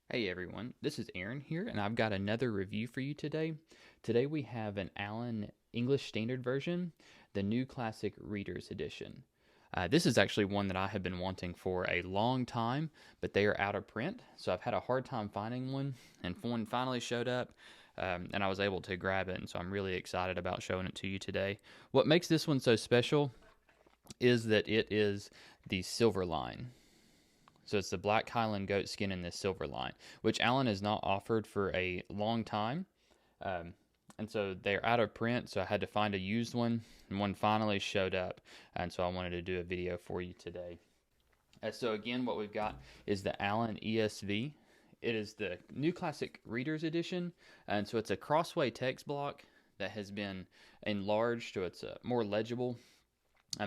Hey everyone, this is Aaron here, and I've got another review for you today. Today we have an Allan English Standard version, the New Classic Reader's Edition. This is actually one that I have been wanting for a long time, but they are out of print, so I've had a hard time finding one, and one finally showed up, and I was able to grab it, and so I'm really excited about showing it to you today. What makes this one so special is that it is the Silverline. So it's the Black Highland Goatskin in this Silverline, which Allan has not offered for a long time. Um, and so they're out of print, so I had to find a used one, and one finally showed up. And so I wanted to do a video for you today. So again, what we've got is the Allan ESV. It is the New Classic Reader's Edition, and so it's a Crossway text block that has been enlarged so it's more legible,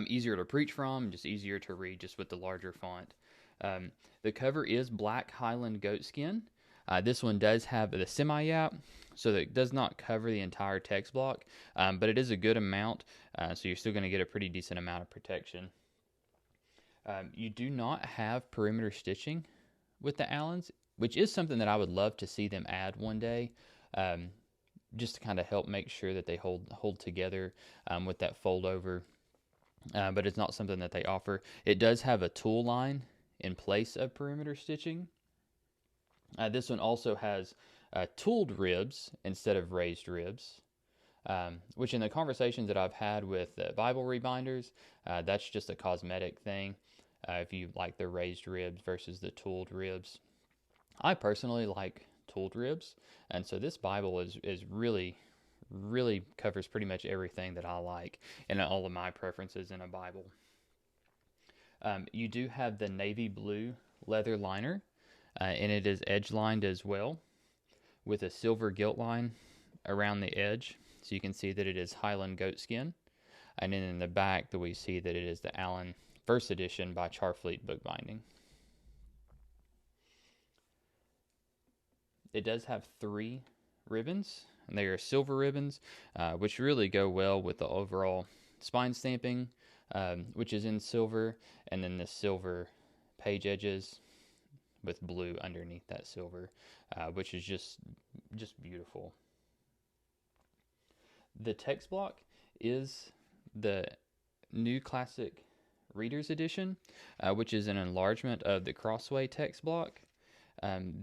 easier to preach from, just easier to read just with the larger font. The cover is Black Highland Goatskin. This one does have the semi-yap, so that it does not cover the entire text block, but it is a good amount, so you're still going to get a pretty decent amount of protection. You do not have perimeter stitching with the Allans, which is something that I would love to see them add one day, just to kind of help make sure that they hold together with that fold over. But it's not something that they offer. It does have a tool line in place of perimeter stitching. This one also has tooled ribs instead of raised ribs, which in the conversations that I've had with Bible rebinders, that's just a cosmetic thing. If you like the raised ribs versus the tooled ribs, I personally like tooled ribs, and so this Bible is really covers pretty much everything that I like and all of my preferences in a Bible. You do have the navy blue leather liner, and it is edge lined as well with a silver gilt line around the edge, so you can see that it is Highland Goatskin. And then in the back, that we see that it is the Allan First Edition by Charfleet Bookbinding. It does have 3 ribbons, and they are silver ribbons, which really go well with the overall spine stamping, which is in silver, and then the silver page edges with blue underneath that silver, which is just beautiful. The text block is the New Classic Reader's Edition, which is an enlargement of the Crossway text block.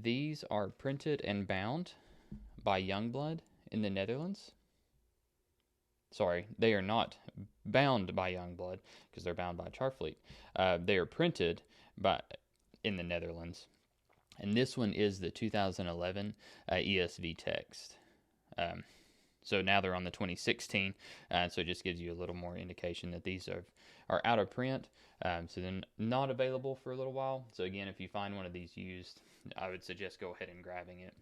These are printed and bound by Youngblood in the Netherlands. Sorry, they are not bound by Youngblood because they're bound by Charfleet. They are printed in the Netherlands. And this one is the 2011 ESV text. So now they're on the 2016, so it just gives you a little more indication that these are out of print, so they're not available for a little while. So again, if you find one of these used, I would suggest go ahead and grabbing it.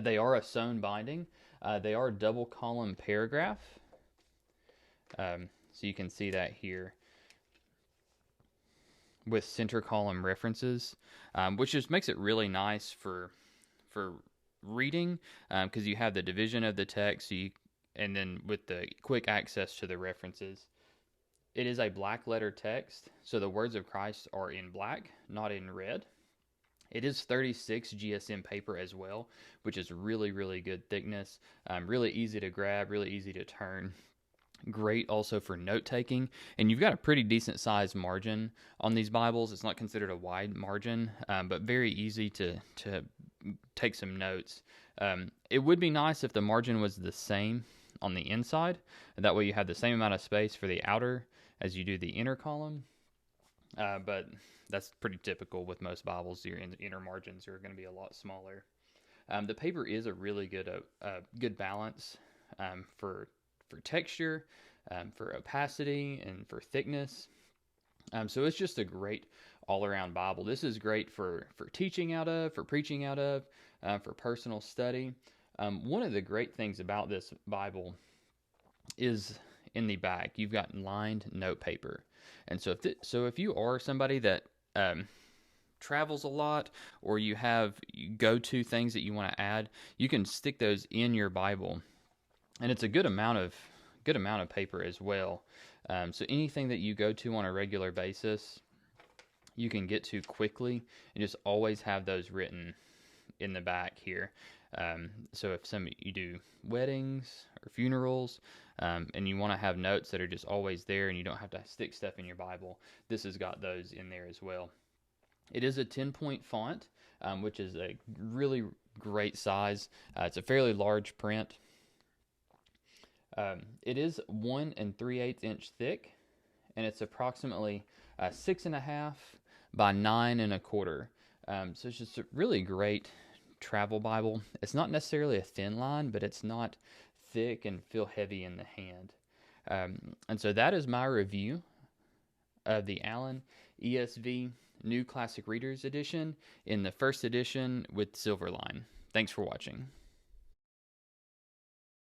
They are a sewn binding. They are double column paragraph, so you can see that here with center column references, which just makes it really nice for reading, because you have the division of the text, and then with the quick access to the references. It is a black letter text, so the words of Christ are in black, not in red. It is 36 GSM paper as well, which is really good thickness, really easy to grab, really easy to turn. Great also for note taking, and you've got a pretty decent sized margin on these Bibles. It's not considered a wide margin, but very easy to take some notes. It would be nice if the margin was the same on the inside. That way you have the same amount of space for the outer as you do the inner column. But that's pretty typical with most Bibles. Your inner margins are going to be a lot smaller. The paper is a really good balance for texture, for opacity, and for thickness. So it's just a great all-around Bible. This is great for teaching out of, for preaching out of, for personal study. One of the great things about this Bible is in the back, you've got lined note paper. And so if you are somebody that travels a lot, or you have go-to things that you want to add, you can stick those in your Bible, and it's a good amount of paper as well. So anything that you go to on a regular basis, you can get to quickly, and just always have those written in the back here. So if you do weddings or funerals, and you want to have notes that are just always there and you don't have to stick stuff in your Bible, this has got those in there as well. It is a 10-point font, which is a really great size. It's a fairly large print. It is 1 3/8 inch thick, and it's approximately 6.5 by 9 1/4. So it's just a really great travel Bible. It's not necessarily a thin line, but it's not thick and feel heavy in the hand. And so that is my review of the Allan ESV New Classic Readers Edition in the first edition with Silverline. Thanks for watching.